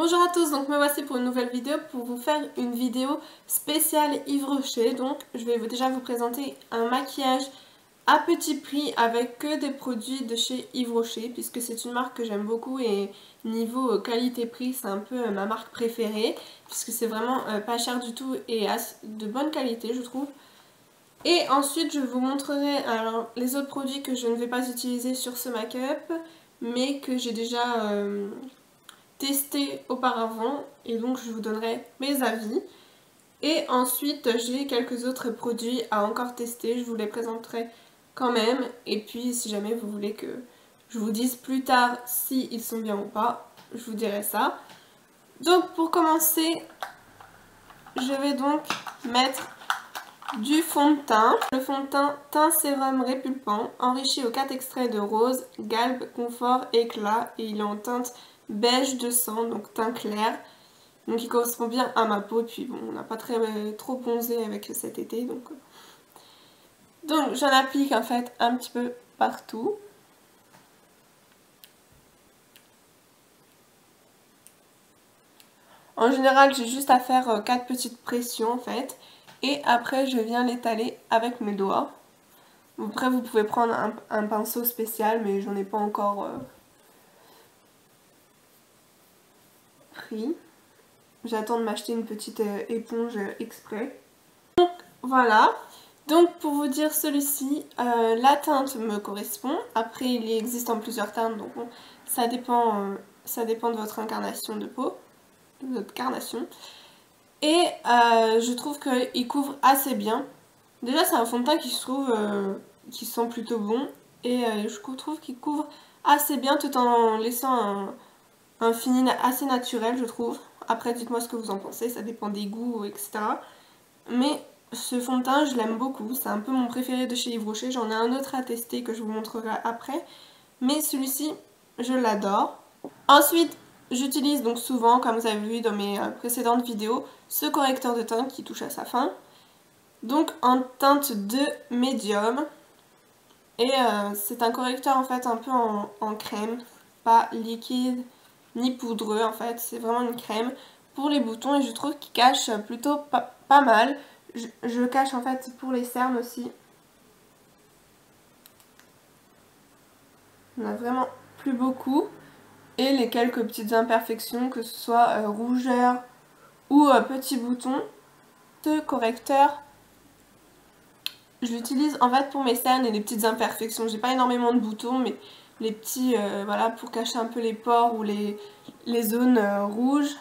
Bonjour à tous, donc me voici pour une nouvelle vidéo pour vous faire une vidéo spéciale Yves Rocher. Donc je vais déjà vous présenter un maquillage à petit prix avec que des produits de chez Yves Rocher puisque c'est une marque que j'aime beaucoup et niveau qualité-prix c'est un peu ma marque préférée puisque c'est vraiment pas cher du tout et de bonne qualité je trouve. Et ensuite je vous montrerai alors les autres produits que je ne vais pas utiliser sur ce make-up mais que j'ai déjà testé auparavant et donc je vous donnerai mes avis. Et ensuite j'ai quelques autres produits à encore tester, je vous les présenterai quand même et puis si jamais vous voulez que je vous dise plus tard si ils sont bien ou pas, je vous dirai ça. Donc pour commencer, je vais donc mettre du fond de teint. Le fond de teint Teint Sérum Répulpant, enrichi aux 4 extraits de rose, galbe, confort, éclat et il est en teinte beige de sang, donc teint clair. Donc il correspond bien à ma peau, et puis bon, on n'a pas trop bronzé avec cet été, donc j'en applique en fait un petit peu partout. En général, j'ai juste à faire 4 petites pressions en fait, et après je viens l'étaler avec mes doigts. Après vous pouvez prendre un pinceau spécial, mais j'en ai pas encore pris. J'attends de m'acheter une petite éponge exprès. Donc voilà. Donc pour vous dire celui-ci, la teinte me correspond. Après il existe en plusieurs teintes, donc bon, ça dépend de votre incarnation de peau, de votre carnation. Et je trouve qu'il couvre assez bien. Déjà c'est un fond de teint qui se trouve, qui sent plutôt bon. Et je trouve qu'il couvre assez bien tout en laissant un fini assez naturel je trouve. Après dites-moi ce que vous en pensez, ça dépend des goûts, etc. Mais ce fond de teint je l'aime beaucoup, c'est un peu mon préféré de chez Yves Rocher. J'en ai un autre à tester que je vous montrerai après. Mais celui-ci je l'adore. Ensuite j'utilise donc souvent, comme vous avez vu dans mes précédentes vidéos, ce correcteur de teint qui touche à sa fin. Donc en teinte de médium. Et c'est un correcteur en fait un peu en crème, pas liquide ni poudreux en fait, c'est vraiment une crème pour les boutons et je trouve qu'il cache plutôt pas mal. Je cache en fait pour les cernes aussi. On a vraiment plus beaucoup. Et les quelques petites imperfections, que ce soit rougeur ou petits boutons. Ce correcteur, je l'utilise en fait pour mes cernes et les petites imperfections. J'ai pas énormément de boutons, mais les petits, voilà, pour cacher un peu les pores ou les zones rouges.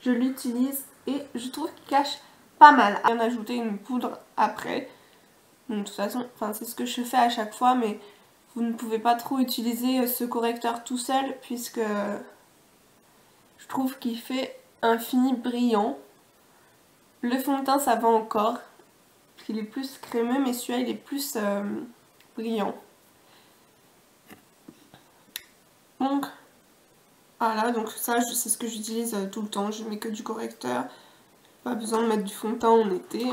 Je l'utilise et je trouve qu'il cache pas mal. Je viens d'ajouter une poudre après. Donc, de toute façon, c'est ce que je fais à chaque fois, mais vous ne pouvez pas trop utiliser ce correcteur tout seul puisque je trouve qu'il fait un fini brillant. Le fond de teint ça va encore, il est plus crémeux, mais celui-là il est plus brillant. Donc voilà, donc ça c'est ce que j'utilise tout le temps, je mets que du correcteur, pas besoin de mettre du fond de teint en été.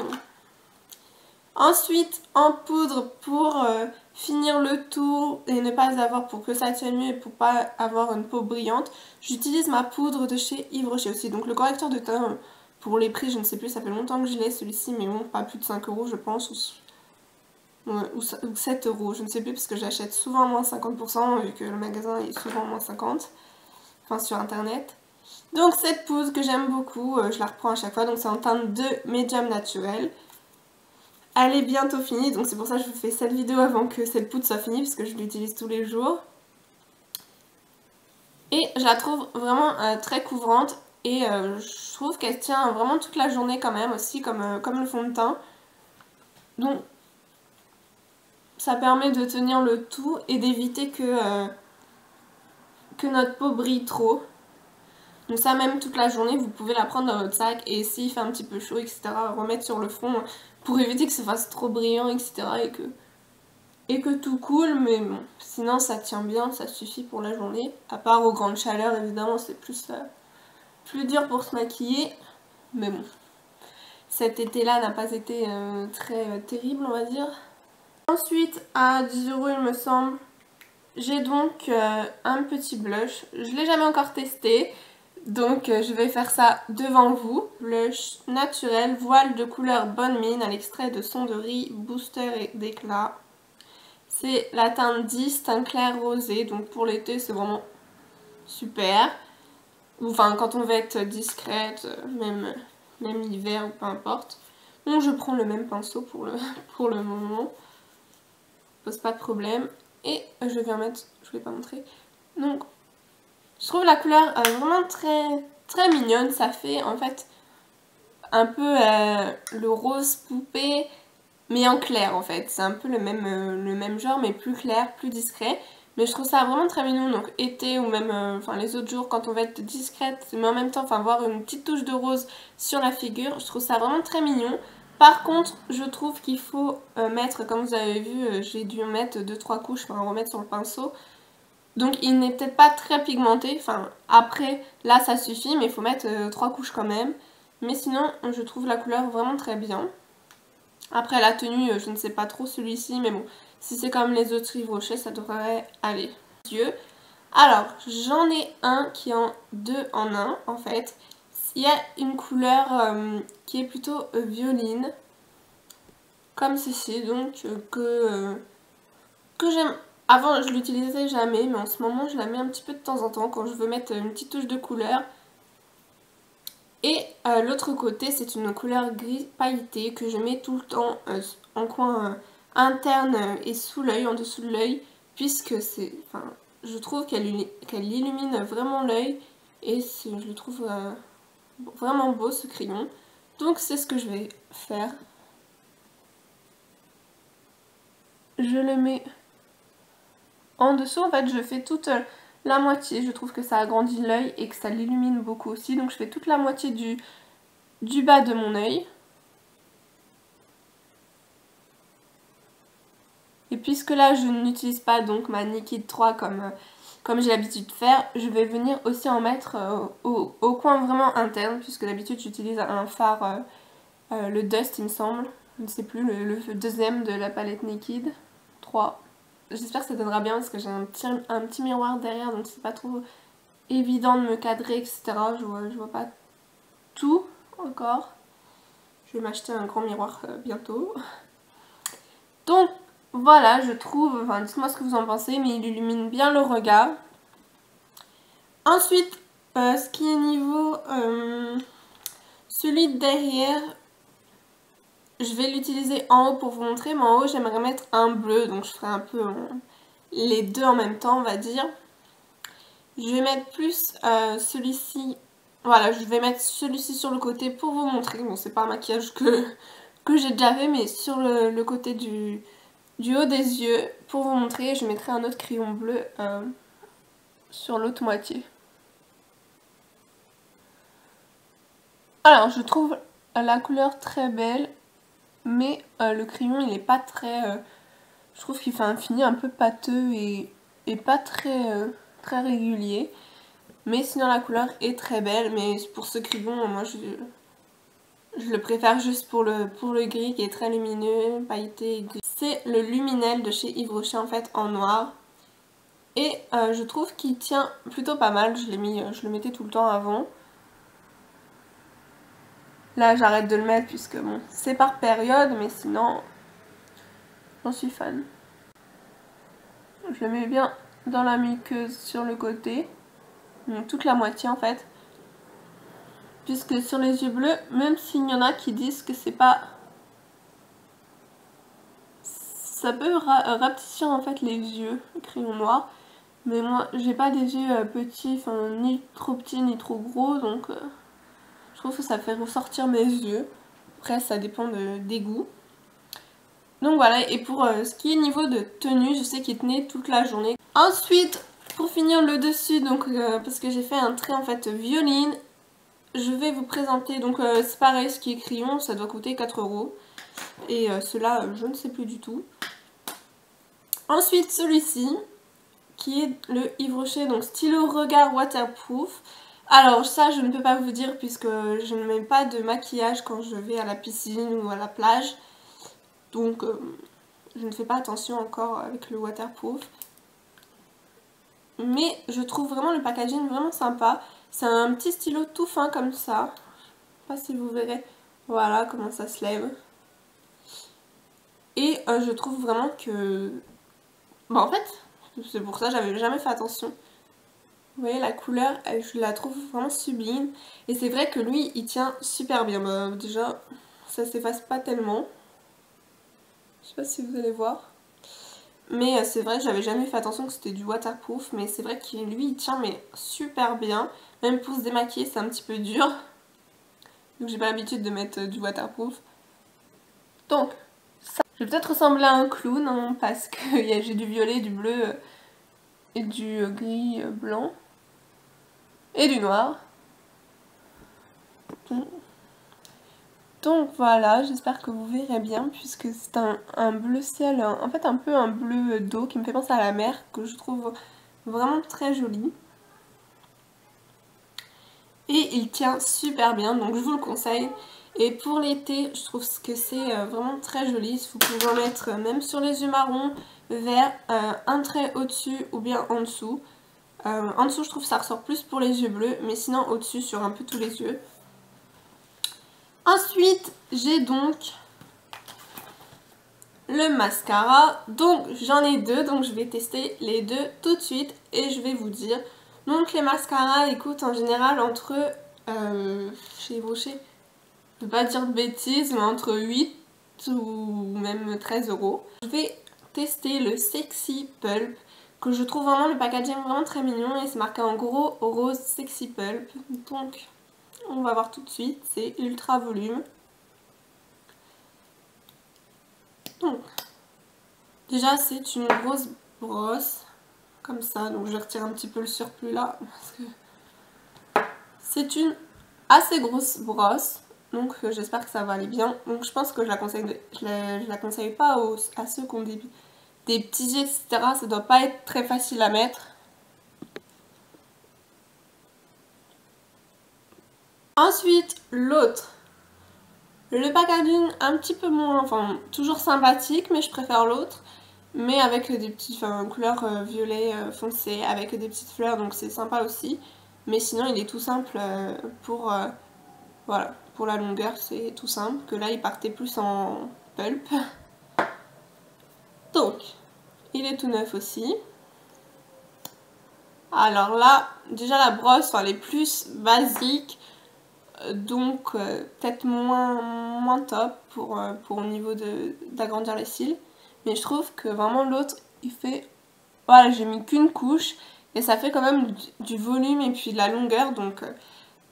Ensuite en poudre pour finir le tour et ne pas avoir, pour que ça tienne mieux et pour pas avoir une peau brillante, j'utilise ma poudre de chez Yves Rocher aussi. Donc le correcteur de teint, pour les prix je ne sais plus, ça fait longtemps que je l'ai celui-ci, mais bon, pas plus de 5 € je pense, ou 7 €, je ne sais plus parce que j'achète souvent à moins 50% vu que le magasin est souvent à moins 50, enfin sur internet. Donc cette poudre que j'aime beaucoup, je la reprends à chaque fois, donc c'est en teinte de médium naturel. Elle est bientôt finie, donc c'est pour ça que je vous fais cette vidéo avant que cette poudre soit finie, parce que je l'utilise tous les jours. Et je la trouve vraiment très couvrante, et je trouve qu'elle tient vraiment toute la journée quand même, aussi comme le fond de teint. Donc ça permet de tenir le tout et d'éviter que notre peau brille trop. Donc ça, même toute la journée, vous pouvez la prendre dans votre sac et s'il fait un petit peu chaud, etc., remettre sur le front pour éviter que ça fasse trop brillant, etc. et que tout coule, mais bon, sinon ça tient bien, ça suffit pour la journée. À part aux grandes chaleurs, évidemment, c'est plus dur pour se maquiller, mais bon. Cet été-là n'a pas été très terrible, on va dire. Ensuite, à 10 € il me semble, j'ai donc un petit blush. Je l'ai jamais encore testé. Donc je vais faire ça devant vous. Blush naturel, voile de couleur bonne mine à l'extrait de son de riz, booster et d'éclat. C'est la teinte 10, teint clair rosé, donc pour l'été c'est vraiment super. Enfin quand on veut être discrète, même l'hiver ou peu importe. Donc je prends le même pinceau pour le moment. Pose pas de problème. Et je vais en mettre, je vais pas montrer. Donc je trouve la couleur vraiment très mignonne. Ça fait en fait un peu le rose poupée mais en clair en fait. C'est un peu le même genre mais plus clair, plus discret. Mais je trouve ça vraiment très mignon, donc été ou même enfin les autres jours quand on va être discrète, mais en même temps enfin voir une petite touche de rose sur la figure, je trouve ça vraiment très mignon. Par contre, je trouve qu'il faut mettre, comme vous avez vu, j'ai dû mettre 2-3 couches, enfin remettre sur le pinceau. Donc il n'est peut-être pas très pigmenté, enfin après là ça suffit, mais il faut mettre 3 couches quand même. Mais sinon je trouve la couleur vraiment très bien. Après la tenue, je ne sais pas trop celui-ci, mais bon, si c'est comme les autres Yves Rocher, ça devrait aller. Dieu. Alors, j'en ai un qui est en 2 en 1 en fait. Il y a une couleur qui est plutôt violine, comme ceci, donc que j'aime. Avant, je l'utilisais jamais, mais en ce moment, je la mets un petit peu de temps en temps quand je veux mettre une petite touche de couleur. Et l'autre côté, c'est une couleur gris pailleté que je mets tout le temps en coin interne et sous l'œil, en dessous de l'œil, puisque c'est, enfin, je trouve qu'elle illumine vraiment l'œil et je le trouve vraiment beau ce crayon. Donc c'est ce que je vais faire. Je le mets en dessous, en fait je fais toute la moitié, je trouve que ça agrandit l'œil et que ça l'illumine beaucoup aussi, donc je fais toute la moitié du bas de mon œil. Et puisque là je n'utilise pas donc ma Nikid 3 comme j'ai l'habitude de faire, je vais venir aussi en mettre au coin vraiment interne, puisque d'habitude j'utilise un fard, le Dust il me semble, je ne sais plus, le deuxième de la palette Nikid 3. J'espère que ça donnera bien parce que j'ai un petit miroir derrière, donc c'est pas trop évident de me cadrer, etc. Je vois pas tout encore. Je vais m'acheter un grand miroir bientôt. Donc voilà, je trouve, enfin dites-moi ce que vous en pensez, mais il illumine bien le regard. Ensuite, ce qui est niveau celui de derrière, je vais l'utiliser en haut pour vous montrer, mais en haut j'aimerais mettre un bleu, donc je ferai un peu les deux en même temps on va dire. Je vais mettre plus celui-ci, voilà, je vais mettre celui-ci sur le côté pour vous montrer. Bon, c'est pas un maquillage que j'ai déjà fait, mais sur le côté du haut des yeux, pour vous montrer, je mettrai un autre crayon bleu sur l'autre moitié. Alors, je trouve la couleur très belle, mais le crayon, il est pas très... je trouve qu'il fait un fini un peu pâteux et pas très régulier. Mais sinon, la couleur est très belle, mais pour ce crayon, moi, je le préfère juste pour le gris qui est très lumineux, pailleté et gris. C'est le Luminel de chez Yves Rocher, en fait, en noir. Et je trouve qu'il tient plutôt pas mal, je le mettais tout le temps avant. Là j'arrête de le mettre puisque bon, c'est par période, mais sinon j'en suis fan. Je le mets bien dans la muqueuse sur le côté, donc toute la moitié en fait. Puisque sur les yeux bleus, même s'il y en a qui disent que c'est pas... Ça peut rapetisser en fait les yeux, le crayon noir. Mais moi, j'ai pas des yeux petits, enfin ni trop petits ni trop gros, donc je trouve que ça fait ressortir mes yeux. Après, ça dépend des goûts. Donc voilà, et pour ce qui est niveau de tenue, je sais qu'il tenait toute la journée. Ensuite, pour finir le dessus, donc parce que j'ai fait un trait en fait violine, je vais vous présenter, donc c'est pareil, ce qui est crayon, ça doit coûter 4 €. Et cela, je ne sais plus du tout. Ensuite, celui-ci, qui est le Yves Rocher, donc stylo regard waterproof. Alors ça je ne peux pas vous dire puisque je ne mets pas de maquillage quand je vais à la piscine ou à la plage. Donc je ne fais pas attention encore avec le waterproof. Mais je trouve vraiment le packaging vraiment sympa. C'est un petit stylo tout fin comme ça. Je sais pas si vous verrez. Voilà comment ça se lève. Et je trouve vraiment que... Bon, en fait, c'est pour ça que j'avais jamais fait attention. Vous voyez la couleur, je la trouve vraiment sublime. Et c'est vrai que lui, il tient super bien. Bah, déjà, ça s'efface pas tellement. Je sais pas si vous allez voir. Mais c'est vrai que j'avais jamais fait attention que c'était du waterproof. Mais c'est vrai qu'il lui, il tient mais super bien. Même pour se démaquiller, c'est un petit peu dur. Donc j'ai pas l'habitude de mettre du waterproof. Donc, ça. Je vais peut-être ressembler à un clown, hein, parce que j'ai du violet, du bleu et du gris blanc. Et du noir. Donc voilà, j'espère que vous verrez bien puisque c'est un bleu ciel, en fait un peu un bleu d'eau qui me fait penser à la mer, que je trouve vraiment très joli. Et il tient super bien, donc je vous le conseille. Et pour l'été, je trouve que c'est vraiment très joli. Vous pouvez en mettre même sur les yeux marrons, vert, un trait au-dessus ou bien en dessous. En dessous, je trouve que ça ressort plus pour les yeux bleus, mais sinon au-dessus sur un peu tous les yeux. Ensuite, j'ai donc le mascara. Donc j'en ai deux, donc je vais tester les deux tout de suite et je vais vous dire. Donc les mascaras, ils coûtent en général entre, chez Rocher, je ne vais pas dire de bêtises, mais entre 8 ou même 13 euros. Je vais tester le Sexy Pulp, que je trouve vraiment le packaging vraiment très mignon et c'est marqué en gros rose Sexy Pulp. Donc on va voir tout de suite, c'est ultra volume. Donc, déjà c'est une grosse brosse, comme ça, donc je vais retirer un petit peu le surplus là, parce que c'est une assez grosse brosse, donc j'espère que ça va aller bien. Donc je pense que je la conseille pas à ceux qui ont des petits yeux, etc. Ça doit pas être très facile à mettre. Ensuite, l'autre. Le packaging un petit peu moins, enfin toujours sympathique, mais je préfère l'autre. Mais avec des petites, couleurs violet foncé, avec des petites fleurs, donc c'est sympa aussi. Mais sinon il est tout simple pour, voilà, pour la longueur c'est tout simple. Que là il partait plus en pulp. Donc, il est tout neuf aussi. Alors là, déjà la brosse, elle est plus basique. Donc peut-être moins top pour au niveau d'agrandir les cils. Mais je trouve que vraiment l'autre, il fait... Voilà, j'ai mis qu'une couche et ça fait quand même du volume et puis de la longueur. Donc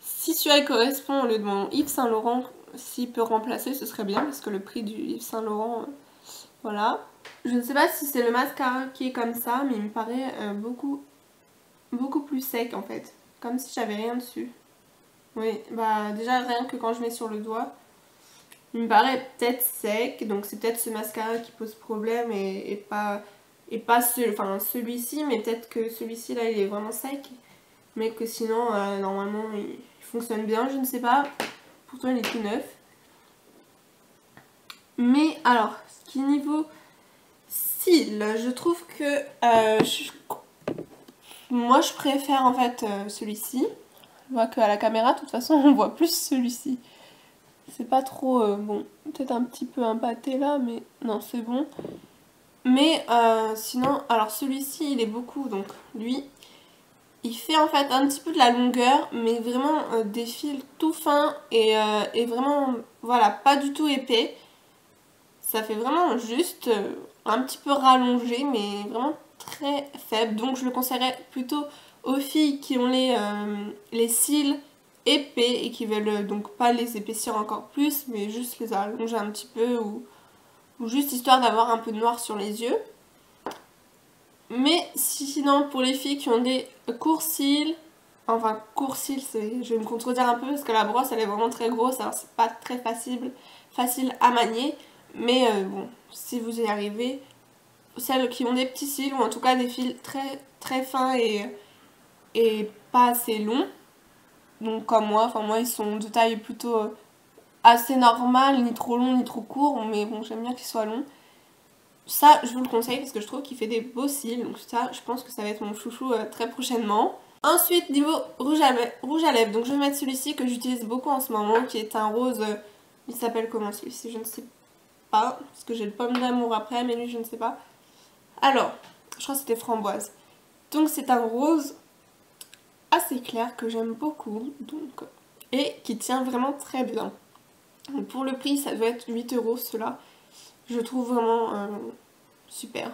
si celui-là correspond au lieu de mon Yves Saint Laurent, s'il peut remplacer, ce serait bien parce que le prix du Yves Saint Laurent, voilà. Je ne sais pas si c'est le mascara qui est comme ça, mais il me paraît beaucoup plus sec en fait. Comme si j'avais rien dessus. Oui, bah déjà rien que quand je mets sur le doigt, il me paraît peut-être sec, donc c'est peut-être ce mascara qui pose problème et pas celui-ci, mais peut-être que celui-ci là il est vraiment sec, mais que sinon normalement il fonctionne bien, je ne sais pas, pourtant il est tout neuf. Mais alors, ce qui est niveau cils, je trouve que moi je préfère en fait celui-ci. Je vois qu'à la caméra, de toute façon, on voit plus celui-ci. C'est pas trop... bon, peut-être un petit peu empâté là, mais non, c'est bon. Mais sinon, alors celui-ci, il est beaucoup, donc lui, il fait en fait un petit peu de la longueur, mais vraiment des fils tout fins et vraiment, voilà, pas du tout épais. Ça fait vraiment juste un petit peu rallongé, mais vraiment très faible. Donc je le conseillerais plutôt aux filles qui ont les cils épais et qui veulent donc pas les épaissir encore plus, mais juste les allonger un petit peu ou juste histoire d'avoir un peu de noir sur les yeux. Mais sinon pour les filles qui ont des courts cils, enfin courts cils, je vais me contredire un peu parce que la brosse elle est vraiment très grosse, alors c'est pas très facile à manier. Mais bon, si vous y arrivez, celles qui ont des petits cils ou en tout cas des fils très fins et pas assez longs, donc comme moi, enfin moi ils sont de taille plutôt assez normale, ni trop long ni trop court, mais bon j'aime bien qu'ils soient longs. Ça je vous le conseille parce que je trouve qu'il fait des beaux cils, donc ça je pense que ça va être mon chouchou très prochainement. Ensuite, niveau rouge à lèvres, donc je vais mettre celui-ci que j'utilise beaucoup en ce moment, qui est un rose, il s'appelle comment celui-ci, je ne sais pas, parce que j'ai le pomme d'amour après, mais lui je ne sais pas. Alors, je crois que c'était framboise. Donc c'est un rose assez clair que j'aime beaucoup, donc, et qui tient vraiment très bien. Donc pour le prix, ça doit être 8 € cela. Je trouve vraiment super.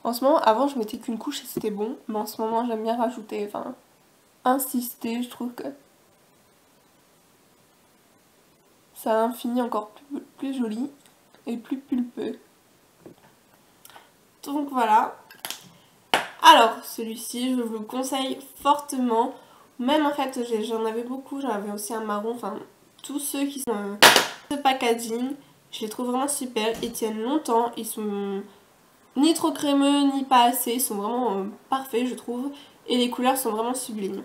En ce moment, avant je mettais qu'une couche et c'était bon, mais en ce moment j'aime bien rajouter, enfin, insister, je trouve que ça a un fini encore plus joli et plus pulpeux. Donc voilà. Alors, celui-ci, je vous le conseille fortement. Même en fait, j'en avais beaucoup, j'en avais aussi un marron, enfin, tous ceux qui sont ce packaging, je les trouve vraiment super, ils tiennent longtemps, ils sont ni trop crémeux, ni pas assez, ils sont vraiment parfaits, je trouve, et les couleurs sont vraiment sublimes.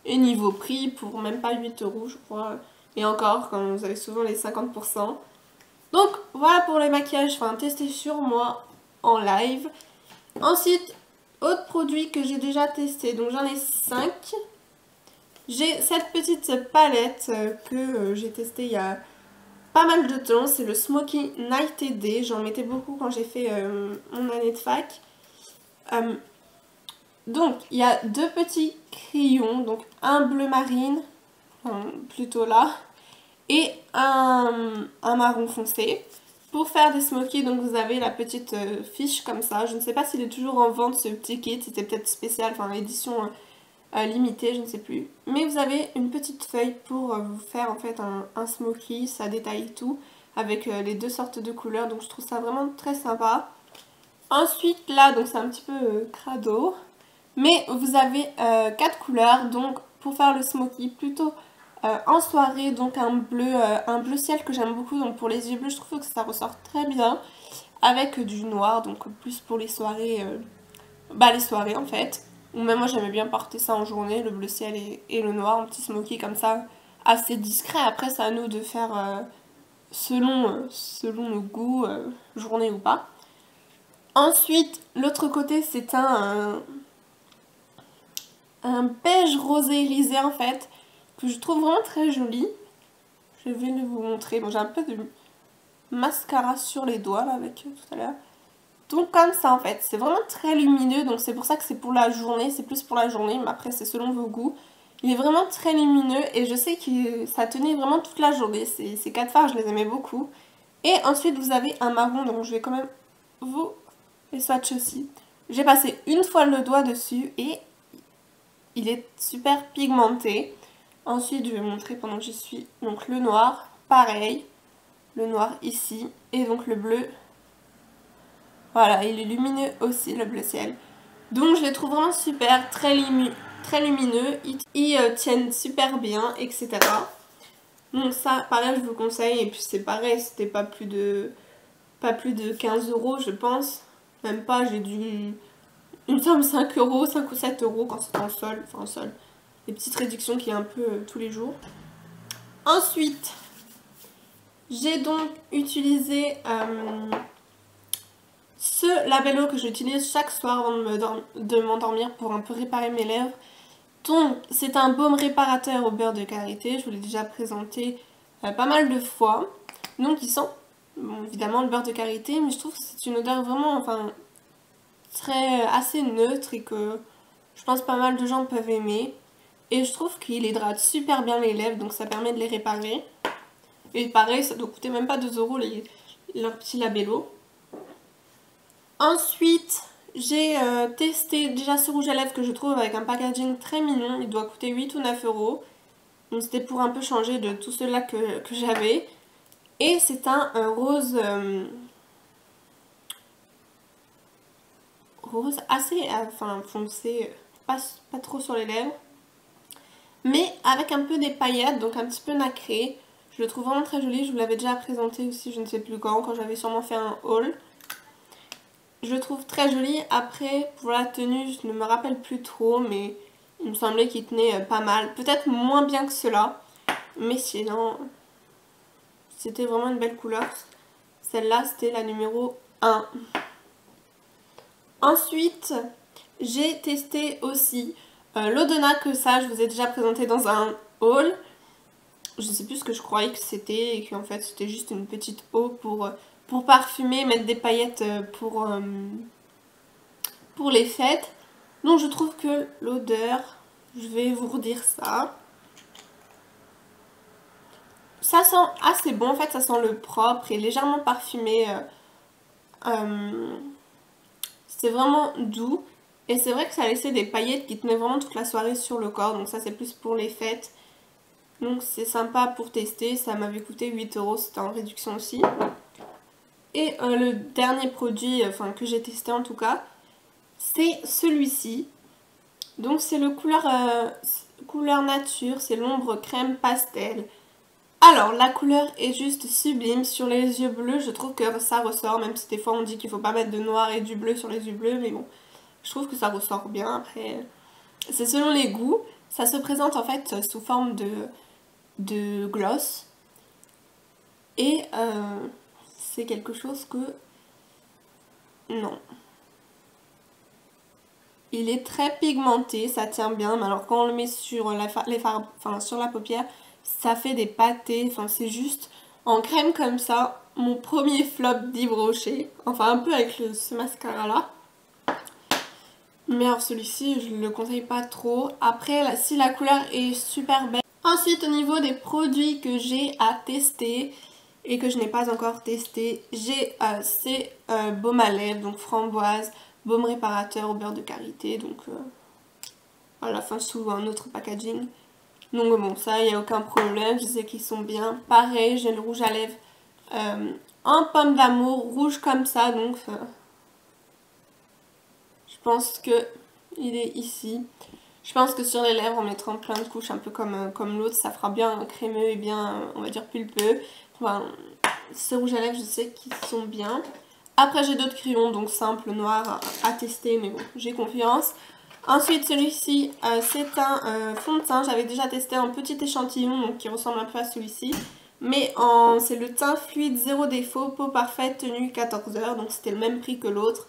Et niveau prix, pour même pas 8 € je crois, et encore, quand vous avez souvent les 50%. Donc, voilà pour les maquillages, enfin, tester sur moi en live. Ensuite, autre produit que j'ai déjà testé, donc j'en ai 5. J'ai cette petite palette que j'ai testée il y a pas mal de temps, c'est le Smoky Night Day, j'en mettais beaucoup quand j'ai fait mon année de fac. Donc il y a deux petits crayons, donc un bleu marine, plutôt là, et un marron foncé. Pour faire des smokies, donc vous avez la petite fiche comme ça. Je ne sais pas s'il est toujours en vente ce petit kit, c'était peut-être spécial, enfin édition limitée, je ne sais plus. Mais vous avez une petite feuille pour vous faire en fait un smoky, ça détaille tout, avec les deux sortes de couleurs, donc je trouve ça vraiment très sympa. Ensuite là, donc c'est un petit peu crado, mais vous avez 4 couleurs, donc pour faire le smoky plutôt en soirée, donc un bleu ciel que j'aime beaucoup, donc pour les yeux bleus je trouve que ça ressort très bien, avec du noir, donc plus pour les soirées, les soirées en fait, ou même moi j'aimais bien porter ça en journée, le bleu ciel et le noir, un petit smoky comme ça, assez discret. Après c'est à nous de faire selon nos goûts, journée ou pas. Ensuite l'autre côté c'est un beige rosé irisé en fait, que je trouve vraiment très joli. Je vais vous montrer. Bon, j'ai un peu de mascara sur les doigts là avec tout à l'heure. Donc comme ça en fait, c'est vraiment très lumineux, donc c'est pour ça que c'est pour la journée, c'est plus pour la journée, mais après c'est selon vos goûts. Il est vraiment très lumineux et je sais que ça tenait vraiment toute la journée, ces 4 fards je les aimais beaucoup. Et ensuite vous avez un marron, donc je vais quand même vous les swatcher aussi. J'ai passé une fois le doigt dessus et il est super pigmenté. Ensuite, je vais montrer pendant que j'y suis. Donc le noir, pareil. Le noir ici. Et donc le bleu. Voilà, il est lumineux aussi, le bleu ciel. Donc je les trouve vraiment super, très lumineux. Ils tiennent super bien, etc. Donc ça, pareil, je vous conseille. Et puis c'est pareil, c'était pas plus de 15 € je pense. Même pas, j'ai dû... Il me semble 5 €, 5 ou 7 € quand c'est en solde. Enfin en solde. Les petites réductions qu'il y a un peu tous les jours. Ensuite, j'ai donc utilisé ce labello que j'utilise chaque soir avant de m'endormir pour un peu réparer mes lèvres. Donc, c'est un baume réparateur au beurre de karité. Je vous l'ai déjà présenté pas mal de fois. Donc, il sent bon, évidemment le beurre de karité, mais je trouve que c'est une odeur vraiment, enfin, assez neutre et que je pense pas mal de gens peuvent aimer. Et je trouve qu'il hydrate super bien les lèvres, donc ça permet de les réparer. Et pareil, ça doit coûter même pas 2 € leur petit labello. Ensuite, j'ai testé déjà ce rouge à lèvres que je trouve avec un packaging très mignon. Il doit coûter 8 ou 9 €. Donc c'était pour un peu changer de tout ceux-là que j'avais. Et c'est un rose... rose assez foncé, pas trop sur les lèvres. Mais avec un peu des paillettes, donc un petit peu nacré. Je le trouve vraiment très joli, je vous l'avais déjà présenté aussi, je ne sais plus quand j'avais sûrement fait un haul. Je le trouve très joli, après pour la tenue je ne me rappelle plus trop, mais Il me semblait qu'il tenait pas mal. Peut-être moins bien que cela. Mais sinon, c'était vraiment une belle couleur. Celle-là, c'était la numéro 1. Ensuite, j'ai testé aussi l'Odona, que ça, je vous ai déjà présenté dans un haul. Je sais plus ce que je croyais que c'était, et qu'en fait, c'était juste une petite eau pour parfumer, mettre des paillettes pour les fêtes. Donc, je trouve que l'odeur, je vais vous redire ça. Ça sent assez bon, en fait, ça sent le propre et légèrement parfumé. C'est vraiment doux. Et c'est vrai que ça laissait des paillettes qui tenaient vraiment toute la soirée sur le corps. Donc ça, c'est plus pour les fêtes. Donc c'est sympa pour tester. Ça m'avait coûté 8 €, c'était en réduction aussi. Et le dernier produit, enfin que j'ai testé en tout cas, c'est celui-ci. Donc c'est le couleur nature, c'est l'ombre crème pastel. Alors, la couleur est juste sublime. Sur les yeux bleus, je trouve que ça ressort, même si des fois on dit qu'il faut pas mettre de noir et du bleu sur les yeux bleus, mais bon, je trouve que ça ressort bien. Après, c'est selon les goûts. Ça se présente en fait sous forme de gloss. Et c'est quelque chose que... Non. Il est très pigmenté, ça tient bien, mais alors quand on le met sur sur la paupière, ça fait des pâtés, enfin c'est juste en crème comme ça, mon premier flop d'Yves Rocher, enfin un peu avec ce mascara là. Mais alors celui-ci je le conseille pas trop, après si la couleur est super belle. Ensuite au niveau des produits que j'ai à tester et que je n'ai pas encore testé, j'ai ces baumes à lèvres, donc framboise, baume réparateur au beurre de karité, donc à la fin sous un autre packaging. Donc bon, ça, il n'y a aucun problème, je sais qu'ils sont bien. Pareil, j'ai le rouge à lèvres en pomme d'amour, rouge comme ça, donc je pense que il est ici. Je pense que sur les lèvres, en mettant plein de couches, un peu comme l'autre, ça fera bien crémeux et bien, on va dire, pulpeux. Enfin, ce rouge à lèvres, je sais qu'ils sont bien. Après, j'ai d'autres crayons, donc simple, noir, à tester, mais bon, j'ai confiance. Ensuite, celui-ci, c'est un fond de teint. J'avais déjà testé un petit échantillon, donc qui ressemble un peu à celui-ci. Mais c'est le teint fluide zéro défaut, peau parfaite, tenue 14 heures. Donc c'était le même prix que l'autre.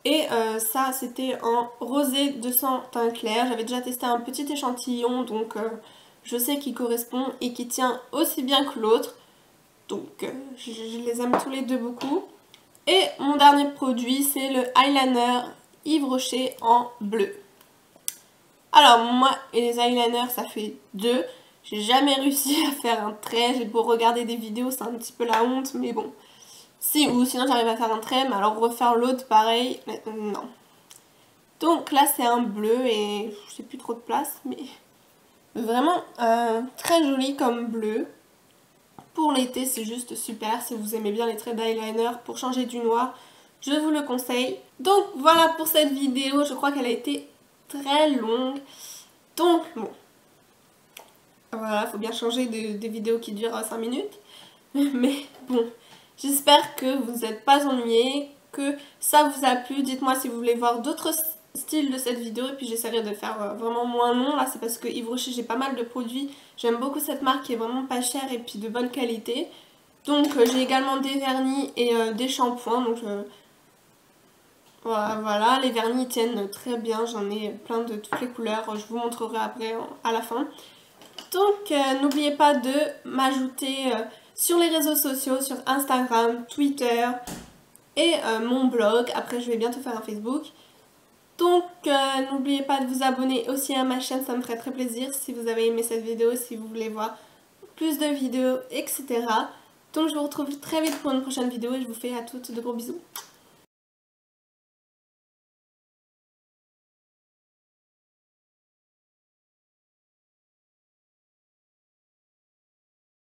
Et ça, c'était en rosé 200 teint clair. J'avais déjà testé un petit échantillon, donc je sais qu'il correspond et qui tient aussi bien que l'autre. Donc je les aime tous les deux beaucoup. Et mon dernier produit, c'est le eyeliner Yves Rocher en bleu. Alors moi et les eyeliners, ça fait 2. J'ai jamais réussi à faire un trait. J'ai beau regarder des vidéos, c'est un petit peu la honte, mais bon. Si, ou sinon j'arrive à faire un trait, mais alors refaire l'autre pareil, mais non. Donc là c'est un bleu et j'ai plus trop de place, mais vraiment très joli comme bleu. Pour l'été c'est juste super, si vous aimez bien les traits d'eyeliner pour changer du noir, je vous le conseille. Donc voilà pour cette vidéo, je crois qu'elle a été très longue. Donc bon, voilà, faut bien changer des vidéos qui durent 5 minutes. Mais bon, j'espère que vous n'êtes pas ennuyés, que ça vous a plu. Dites-moi si vous voulez voir d'autres styles de cette vidéo et puis j'essaierai de faire vraiment moins long. Là c'est parce que Yves Rocher, j'ai pas mal de produits. J'aime beaucoup cette marque qui est vraiment pas chère et puis de bonne qualité. Donc j'ai également des vernis et des shampoings. Donc voilà, les vernis tiennent très bien. J'en ai plein de toutes les couleurs. Je vous montrerai après à la fin. Donc n'oubliez pas de m'ajouter sur les réseaux sociaux, sur Instagram, Twitter et mon blog. Après je vais bientôt faire un Facebook. Donc n'oubliez pas de vous abonner aussi à ma chaîne, ça me ferait très plaisir si vous avez aimé cette vidéo, si vous voulez voir plus de vidéos, etc. Donc je vous retrouve très vite pour une prochaine vidéo et je vous fais à toutes de gros bisous.